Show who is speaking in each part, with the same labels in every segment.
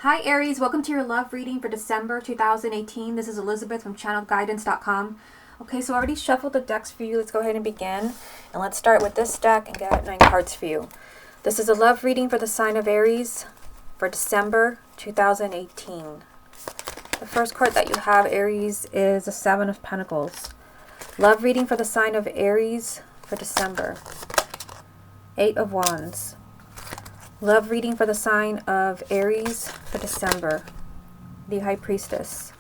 Speaker 1: Hi Aries, welcome to your love reading for December 2018. This is Elizabeth from channelguidance.com. Okay, so I already shuffled the decks for you. Let's go ahead and begin. And let's start with this deck and get 9 cards for you. This is a love reading for the sign of Aries for December 2018. The first card that you have, Aries, is the Seven of Pentacles. Love reading for the sign of Aries for December. 8 of Wands. Love reading for the sign of Aries for December. The High Priestess.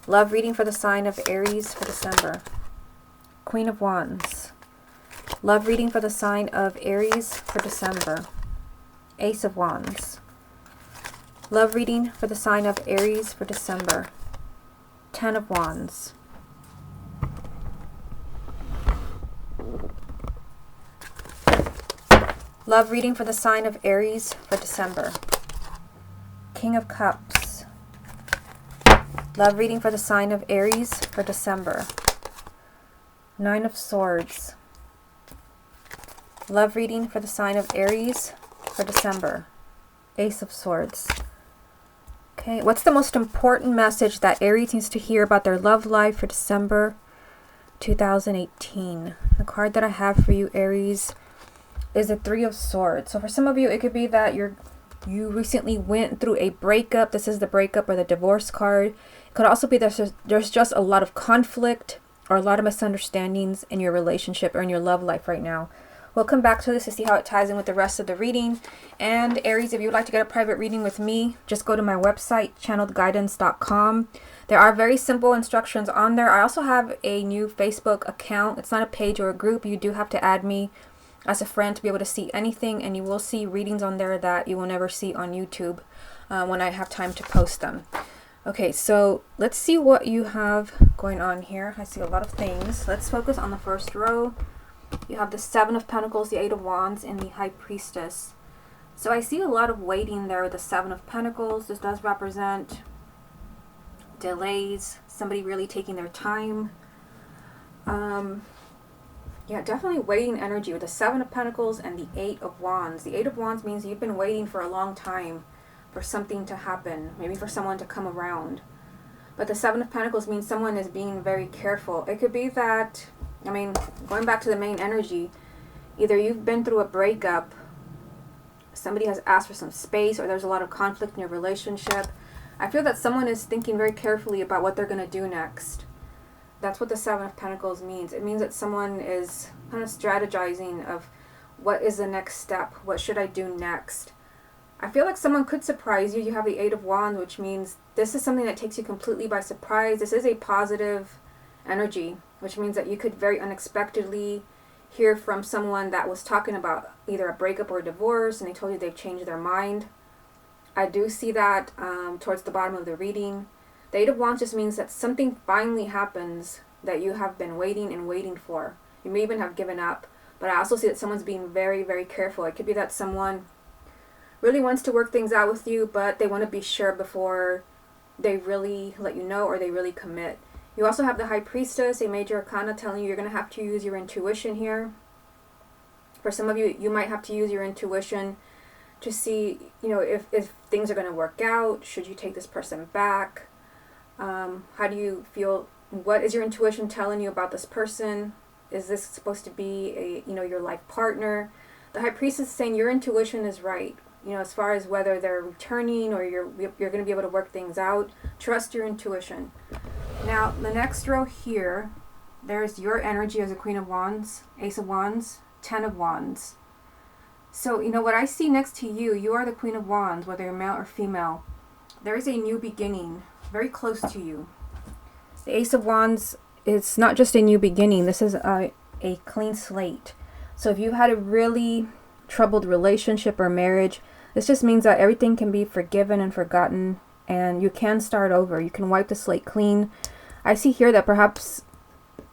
Speaker 1: Love reading for the sign of Aries for December. Queen of Wands. Love reading for the sign of Aries for December. Ace of Wands. Love reading for the sign of Aries for December. 10 of Wands. Love reading for the sign of Aries for December. King of Cups. Love reading for the sign of Aries for December. 9 of Swords. Love reading for the sign of Aries for December. Ace of Swords. Okay, what's the most important message that Aries needs to hear about their love life for December 2018? The card that I have for you, Aries, is the Three of Swords. So for some of you, it could be that you recently went through a breakup. This is the breakup or the divorce card. It could also be there's just a lot of conflict or a lot of misunderstandings in your relationship or in your love life right now. We'll come back to this to see how it ties in with the rest of the reading. And Aries, if you would like to get a private reading with me, just go to my website, channelguidance.com. There are very simple instructions on there. I also have a new Facebook account. It's not a page or a group. You do have to add me as a friend to be able to see anything, and you will see readings on there that you will never see on YouTube when I have time to post them. Okay, so let's see what you have going on here. I see a lot of things. Let's focus on the first row. You have the Seven of Pentacles, the Eight of Wands, and the High Priestess. So I see a lot of waiting there with the Seven of Pentacles. This does represent delays, somebody really taking their time. Yeah, definitely waiting energy with the Seven of Pentacles and the Eight of Wands. The Eight of Wands means you've been waiting for a long time for something to happen, maybe for someone to come around. But the Seven of Pentacles means someone is being very careful. It could be that, going back to the main energy, either you've been through a breakup, somebody has asked for some space, or there's a lot of conflict in your relationship. I feel that someone is thinking very carefully about what they're going to do next. That's what the Seven of Pentacles means. It means that someone is kind of strategizing of what is the next step? What should I do next? I feel like someone could surprise you. You have the Eight of Wands, which means this is something that takes you completely by surprise. This is a positive energy, which means that you could very unexpectedly hear from someone that was talking about either a breakup or a divorce, and they told you they've changed their mind. I do see that towards the bottom of the reading. The Eight of Wands just means that something finally happens that you have been waiting and waiting for. You may even have given up, but I also see that someone's being very, very careful. It could be that someone really wants to work things out with you, but they want to be sure before they really let you know or they really commit. You also have the High Priestess, a major arcana, telling you you're going to have to use your intuition here. For some of you, you might have to use your intuition to see, if things are going to work out. Should you take this person back? How do you feel? What is your intuition telling you about this person? Is this supposed to be your life partner? The High Priestess is saying your intuition is right. As far as whether they're returning or you're going to be able to work things out, trust your intuition. Now, the next row here, there's your energy as a Queen of Wands, Ace of Wands, 10 of Wands. So, what I see next to you, you are the Queen of Wands, whether you're male or female. There is a new beginning very close to you. The Ace of Wands is not just a new beginning. This is a clean slate. So if you had a really troubled relationship or marriage, this just means that everything can be forgiven and forgotten, and you can start over. You can wipe the slate clean. I see here that perhaps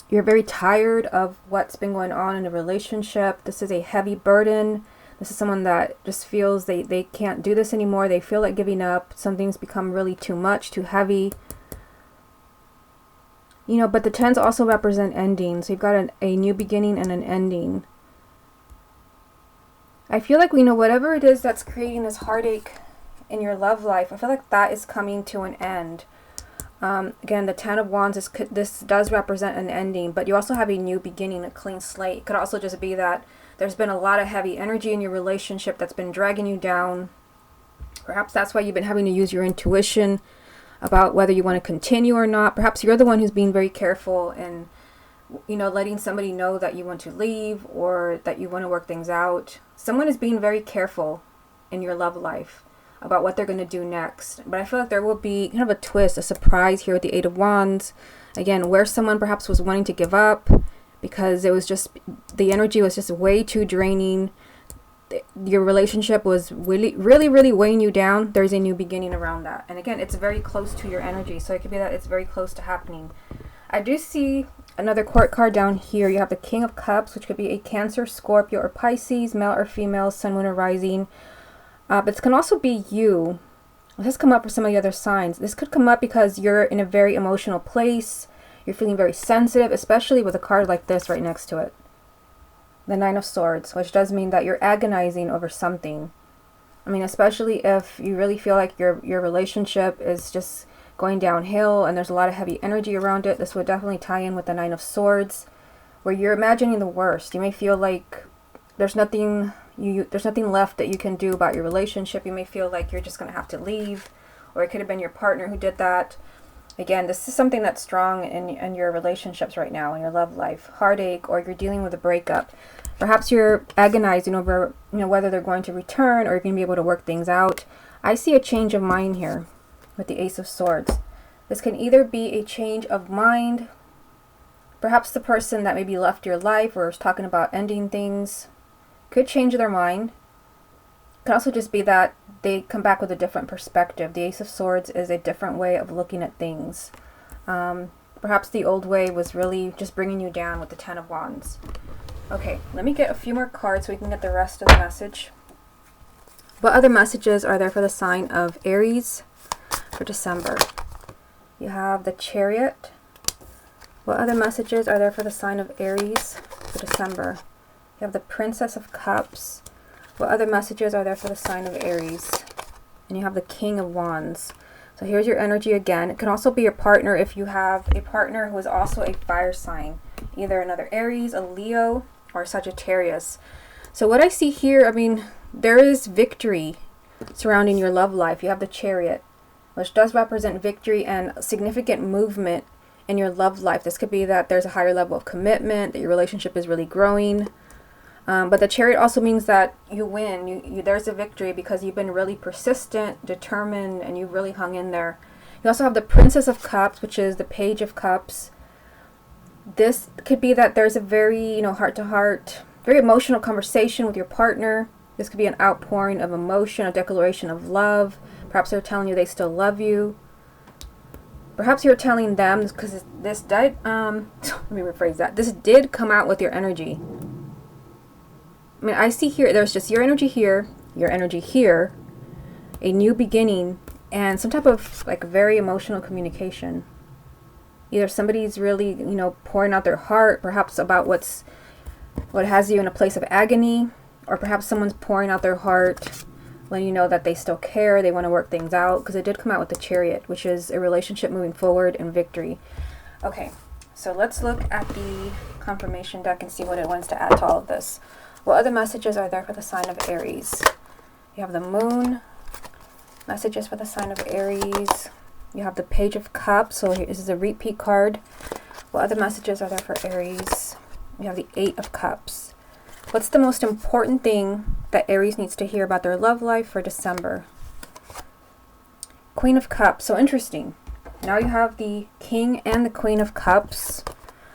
Speaker 1: you're very tired of what's been going on in a relationship. This is a heavy burden. This is someone that just feels they can't do this anymore. They feel like giving up. Something's become really too much, too heavy. But the 10s also represent endings. So you've got a new beginning and an ending. I feel like whatever it is that's creating this heartache in your love life, I feel like that is coming to an end. Again, the Ten of Wands, this does represent an ending, but you also have a new beginning, a clean slate. It could also just be that there's been a lot of heavy energy in your relationship that's been dragging you down. Perhaps that's why you've been having to use your intuition about whether you want to continue or not. Perhaps you're the one who's being very careful and, you know, letting somebody know that you want to leave or that you want to work things out. Someone is being very careful in your love life about what they're going to do next. But I feel like there will be kind of a twist, a surprise here with the Eight of Wands. Again, where someone perhaps was wanting to give up because it was just, the energy was just way too draining. Your relationship was really weighing you down. There's a new beginning around that. And again, it's very close to your energy. So it could be that it's very close to happening. I do see another court card down here. You have the King of Cups, which could be a Cancer, Scorpio, or Pisces, male or female, sun, moon, or rising. But this can also be you. This has come up for some of the other signs. This could come up because you're in a very emotional place. You're feeling very sensitive, especially with a card like this right next to it. The Nine of Swords, which does mean that you're agonizing over something. I mean, especially if you really feel like your relationship is just going downhill and there's a lot of heavy energy around it. This would definitely tie in with the Nine of Swords, where you're imagining the worst. You may feel like there's nothing left that you can do about your relationship. You may feel like you're just going to have to leave, or it could have been your partner who did that. Again, this is something that's strong in your relationships right now, in your love life. Heartache, or you're dealing with a breakup. Perhaps you're agonizing over, you know, whether they're going to return or you're going to be able to work things out. I see a change of mind here with the Ace of Swords. This can either be a change of mind. Perhaps the person that maybe left your life or is talking about ending things could change their mind. It could also just be that they come back with a different perspective. The Ace of Swords is a different way of looking at things. Perhaps the old way was really just bringing you down with the Ten of Wands. Okay, let me get a few more cards so we can get the rest of the message. What other messages are there for the sign of Aries for December? You have the Chariot. What other messages are there for the sign of Aries for December? You have the Princess of Cups. What other messages are there for the sign of Aries? And you have the King of Wands. So here's your energy again. It can also be your partner if you have a partner who is also a fire sign. Either another Aries, a Leo, or Sagittarius. So what I see here, I mean, there is victory surrounding your love life. You have the Chariot, which does represent victory and significant movement in your love life. This could be that there's a higher level of commitment, that your relationship is really growing. But the Chariot also means that you win. There's a victory because you've been really persistent, determined, and you've really hung in there. You also have the Princess of Cups, which is the Page of Cups. This could be that there's a very, heart-to-heart, very emotional conversation with your partner. This could be an outpouring of emotion, a declaration of love. Perhaps they're telling you they still love you. Perhaps you're telling them, because this did, let me rephrase that. This did come out with your energy. I mean, I see here, there's just your energy here, a new beginning, and some type of like very emotional communication. Either somebody's really, pouring out their heart, perhaps about what has you in a place of agony, or perhaps someone's pouring out their heart, letting you know that they still care, they want to work things out, because it did come out with the Chariot, which is a relationship moving forward and victory. Okay, so let's look at the confirmation deck and see what it wants to add to all of this. What other messages are there for the sign of Aries? You have the Moon, messages for the sign of Aries. You have the Page of Cups, so this is a repeat card. What other messages are there for Aries? You have the Eight of Cups. What's the most important thing that Aries needs to hear about their love life for December? Queen of Cups, so interesting. Now you have the King and the Queen of Cups.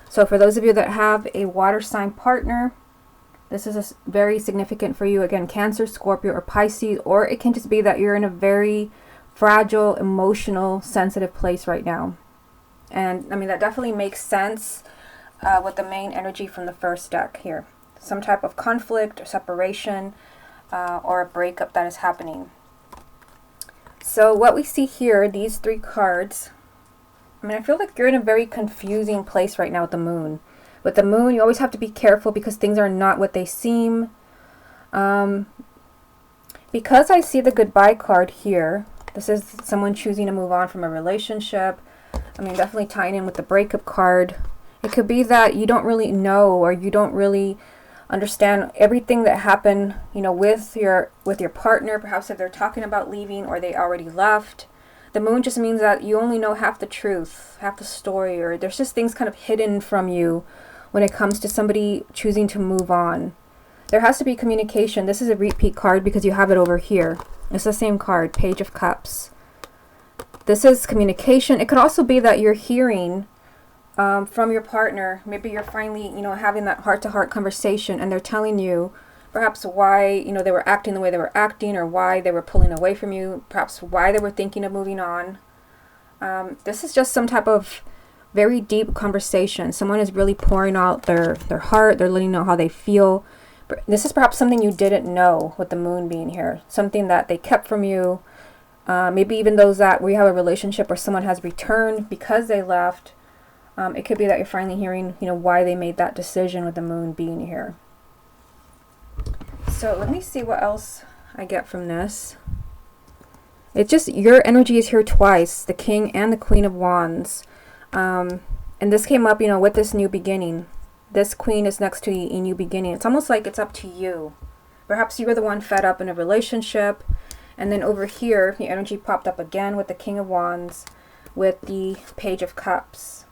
Speaker 1: So for those of you that have a water sign partner, this is very significant for you. Again, Cancer, Scorpio, or Pisces, or it can just be that you're in a very fragile, emotional, sensitive place right now. And I mean, that definitely makes sense with the main energy from the first deck here. Some type of conflict or separation or a breakup that is happening. So what we see here, these three cards, I mean, I feel like you're in a very confusing place right now with the Moon. With the Moon, you always have to be careful because things are not what they seem. Because because I see the goodbye card here, this is someone choosing to move on from a relationship. I mean, definitely tying in with the breakup card. It could be that you don't really know, or you don't really understand everything that happened, you know, with your partner. Perhaps if they're talking about leaving or they already left. The moon just means that you only know half the truth, half the story, or there's just things kind of hidden from you when it comes to somebody choosing to move on. There has to be communication. This is a repeat card because you have it over here. It's the same card, Page of Cups. This is communication. It could also be that you're hearing from your partner. Maybe you're finally, you know, having that heart-to-heart conversation, and they're telling you perhaps why, you know, they were acting the way they were acting, or why they were pulling away from you, perhaps why they were thinking of moving on. This is just some type of very deep conversation. Someone is really pouring out their heart. They're letting you know how they feel. But this is perhaps something you didn't know with the moon being here, something that they kept from you. Maybe even those that we have a relationship where someone has returned because they left. It could be that you're finally hearing, you know, why they made that decision with the moon being here. So let me see what else I get from this. It's just your energy is here twice, the King and the Queen of Wands. And this came up, you know, with this new beginning. This Queen is next to a new beginning. It's almost like it's up to you. Perhaps you were the one fed up in a relationship. And then over here, the energy popped up again with the King of Wands, with the Page of Cups.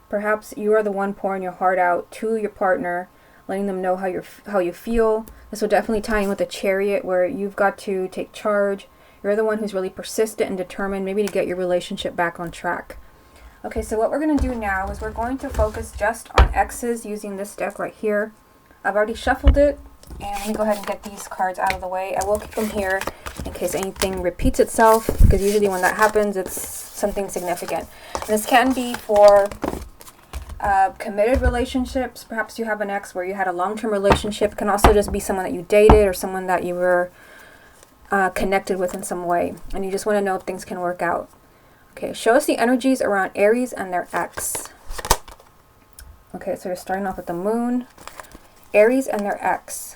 Speaker 1: Perhaps you are the one pouring your heart out to your partner, letting them know how you feel. This will definitely tie in with the Chariot, where you've got to take charge. You're the one who's really persistent and determined, maybe to get your relationship back on track. Okay, so what we're going to do now is we're going to focus just on exes using this deck right here. I've already shuffled it, and let me go ahead and get these cards out of the way. I will keep them here in case anything repeats itself, because usually when that happens, it's something significant. And this can be for committed relationships. Perhaps you have an ex where you had a long-term relationship. It can also just be someone that you dated or someone that you were connected with in some way, and you just want to know if things can work out. Okay, show us the energies around Aries and their ex. Okay, so you're starting off with the moon, Aries and their ex.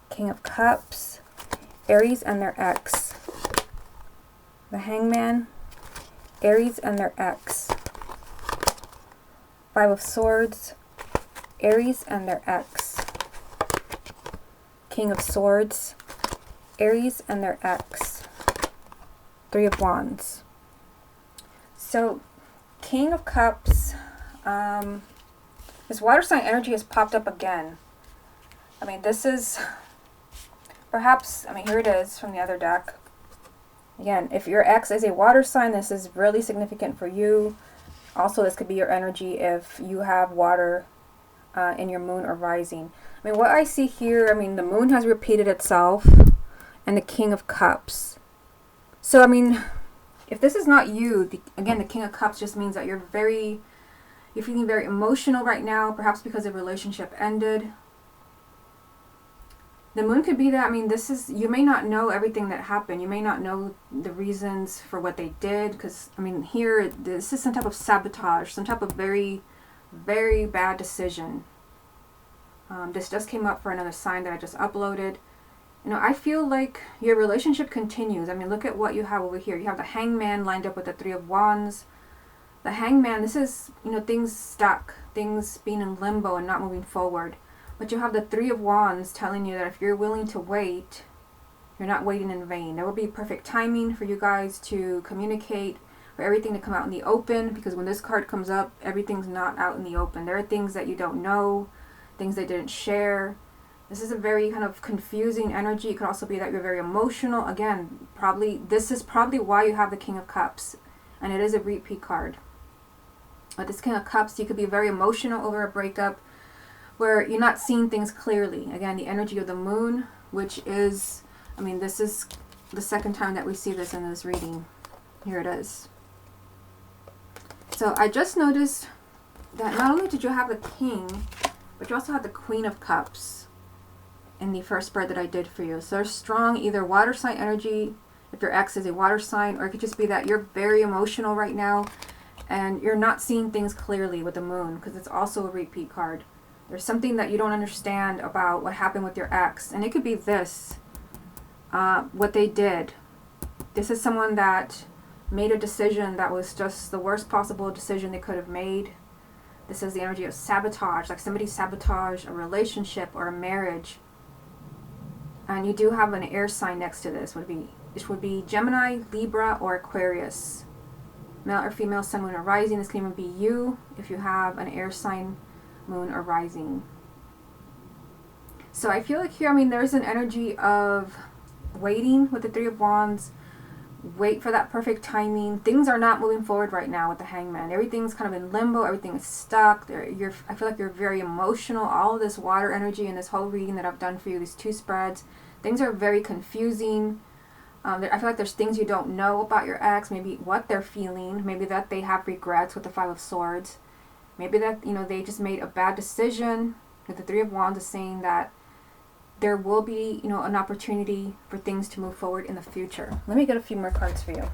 Speaker 1: King of Cups, Aries and their ex. The Hangman, Aries and their ex. Five of Swords, Aries and their ex. King of Swords, Aries and their ex. Three of Wands. So, King of Cups, this water sign energy has popped up again. I mean, this is perhaps, I mean, here it is from the other deck. Again, if your ex is a water sign, this is really significant for you. Also, this could be your energy if you have water in your moon or rising. I mean, what I see here, I mean, the moon has repeated itself, and the King of Cups. So, I mean, if this is not you, again, the King of Cups just means that you're feeling very emotional right now, perhaps because the relationship ended. The moon could be that, I mean, you may not know everything that happened. You may not know the reasons for what they did, because, I mean, here, this is some type of sabotage, some type of very, very bad decision. This just came up for another sign that I just uploaded. You know, I feel like your relationship continues. I mean, look at what you have over here. You have the Hangman lined up with the Three of Wands. The Hangman, this is, you know, things stuck, things being in limbo and not moving forward. But you have the Three of Wands telling you that if you're willing to wait, you're not waiting in vain. There will be perfect timing for you guys to communicate, for everything to come out in the open, because when this card comes up, everything's not out in the open. There are things that you don't know, things they didn't share. This is a very kind of confusing energy. It could also be that you're very emotional. Again, this is probably why you have the King of Cups, and it is a repeat card. With this King of Cups, you could be very emotional over a breakup where you're not seeing things clearly. Again, the energy of the moon, which is, I mean, this is the second time that we see this in this reading. Here it is. So I just noticed that not only did you have the King, but you also had the Queen of Cups in the first spread that I did for you. So there's strong either water sign energy, if your ex is a water sign, or it could just be that you're very emotional right now and you're not seeing things clearly with the moon, because it's also a repeat card. There's something that you don't understand about what happened with your ex, and it could be this. what they did. This is someone that made a decision that was just the worst possible decision they could have made. This is the energy of sabotage, like somebody sabotaged a relationship or a marriage. And you do have an air sign next to this. This would be Gemini, Libra, or Aquarius. Male or female, sun, moon, or rising. This can even be you if you have an air sign, moon, or rising. So I feel like here, there's an energy of waiting with the Three of Wands. Wait for that perfect timing. Things are not moving forward right now with the Hangman. Everything's kind of in limbo. Everything is stuck. I feel like you're very emotional. All of this water energy and this whole reading that I've done for you, these 2 spreads, things are very confusing. I feel like there's things you don't know about your ex. Maybe what they're feeling. Maybe that they have regrets with the 5 of Swords. Maybe that, they just made a bad decision. With the 3 of Wands is saying that there will be, an opportunity for things to move forward in the future. Let me get a few more cards for you.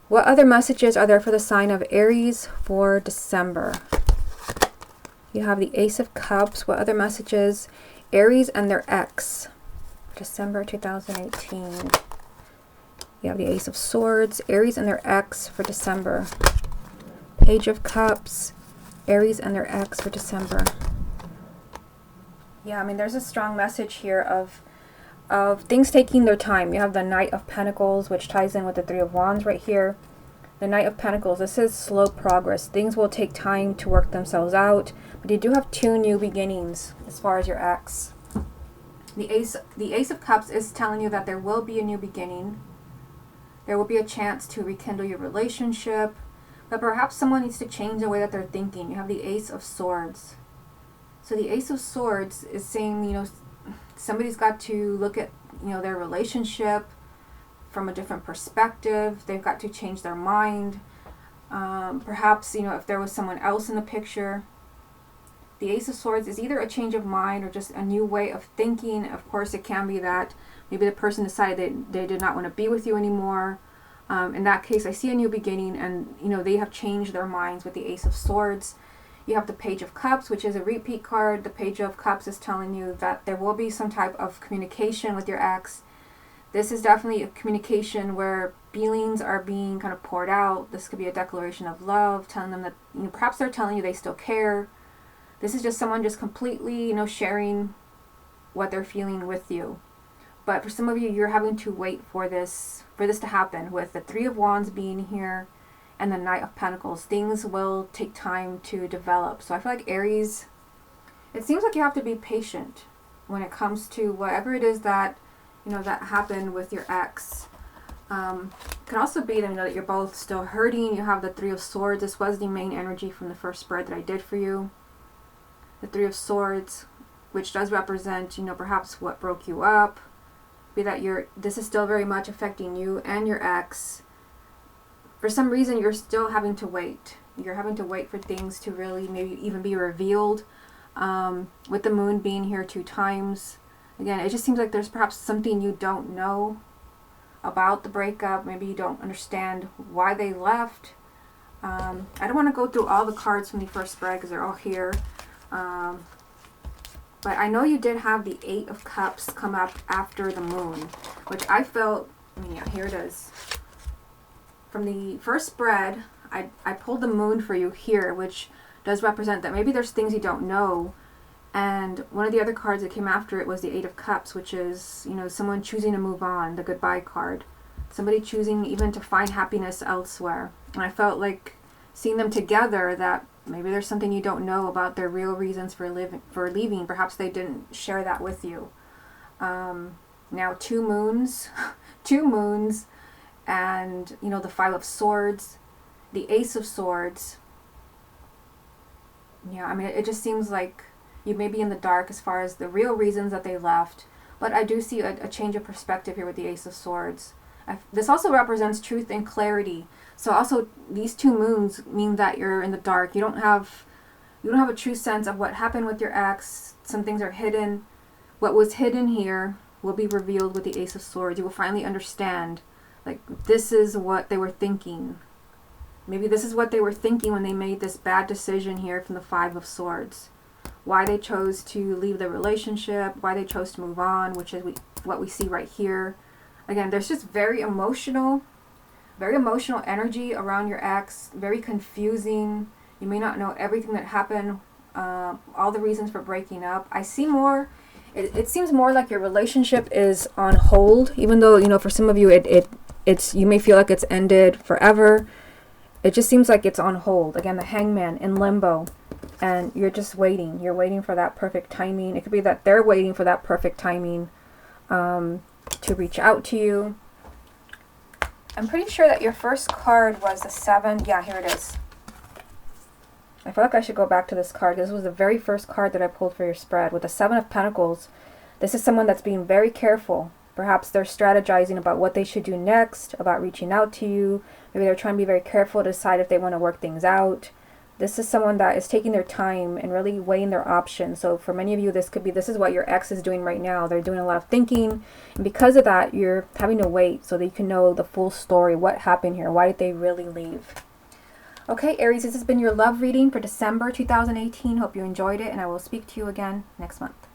Speaker 1: What other messages are there for the sign of Aries for December? You have the Ace of Cups. What other messages? Aries and their ex, December 2018. You have the Ace of Swords, Aries and their ex for December. Page of Cups, Aries and their ex for December. Yeah, there's a strong message here of things taking their time. You have the Knight of Pentacles, which ties in with the 3 of Wands right here. The Knight of Pentacles, this is slow progress. Things will take time to work themselves out, but you do have 2 new beginnings as far as your ex. The Ace of Cups is telling you that there will be a new beginning. There will be a chance to rekindle your relationship, but perhaps someone needs to change the way that they're thinking. You have the Ace of Swords. So the Ace of Swords is saying, somebody's got to look at, their relationship from a different perspective. They've got to change their mind. Perhaps, if there was someone else in the picture. The Ace of Swords is either a change of mind or just a new way of thinking. Of course, it can be that maybe the person decided they did not want to be with you anymore. In that case, I see a new beginning, and they have changed their minds with the Ace of Swords. You have the Page of Cups, which is a repeat card. The Page of Cups is telling you that there will be some type of communication with your ex. This is definitely a communication where feelings are being kind of poured out. This could be a declaration of love, telling them that, perhaps they're telling you they still care. This is just someone just completely, sharing what they're feeling with you. But for some of you, you're having to wait for this to happen. With the 3 of Wands being here and the Knight of Pentacles, things will take time to develop. So I feel like Aries, it seems like you have to be patient when it comes to whatever it is that, that happened with your ex. It could also be that you're both still hurting. You have the 3 of Swords. This was the main energy from the first spread that I did for you. The 3 of Swords, which does represent, perhaps what broke you up. Be that this is still very much affecting you and your ex. For some reason, you're still having to wait. You're having to wait for things to really maybe even be revealed. With the moon being here 2 times. Again, it just seems like there's perhaps something you don't know about the breakup. Maybe you don't understand why they left. I don't want to go through all the cards from the first spread because they're all here. But I know you did have the 8 of Cups come up after the moon, which I felt, yeah, here it is. From the first spread, I pulled the moon for you here, which does represent that maybe there's things you don't know. And one of the other cards that came after it was the 8 of Cups, which is, someone choosing to move on, the goodbye card. Somebody choosing even to find happiness elsewhere. And I felt like seeing them together, that maybe there's something you don't know about their real reasons for leaving. Perhaps they didn't share that with you. Now 2 moons, 2 moons, and the 5 of Swords, the Ace of Swords. Yeah, it just seems like you may be in the dark as far as the real reasons that they left. But I do see a change of perspective here with the Ace of Swords. This also represents truth and clarity. So also these 2 moons mean that you're in the dark. You don't have a true sense of what happened with your ex. Some things are hidden. What was hidden here will be revealed with the Ace of Swords. You will finally understand, like, this is what they were thinking. Maybe this is what they were thinking when they made this bad decision here from the 5 of Swords. why they chose to leave the relationship, why they chose to move on, which is what we see right here. Again, there's just very emotional energy around your ex, very confusing. You may not know everything that happened, all the reasons for breaking up. I see more, it seems more like your relationship is on hold, even though, you know, for some of you, it's you may feel like it's ended forever. It just seems like it's on hold. Again, the Hangman in limbo. And you're just waiting. You're waiting for that perfect timing. It could be that they're waiting for that perfect timing to reach out to you. I'm pretty sure that your first card was the 7. Yeah, here it is. I feel like I should go back to this card. This was the very first card that I pulled for your spread. With the 7 of Pentacles, this is someone that's being very careful. Perhaps they're strategizing about what they should do next, about reaching out to you. Maybe they're trying to be very careful to decide if they want to work things out. This is someone that is taking their time and really weighing their options. So for many of you, this is what your ex is doing right now. They're doing a lot of thinking. And because of that, you're having to wait so that you can know the full story. What happened here? Why did they really leave? Okay, Aries, this has been your love reading for December 2018. Hope you enjoyed it, and I will speak to you again next month.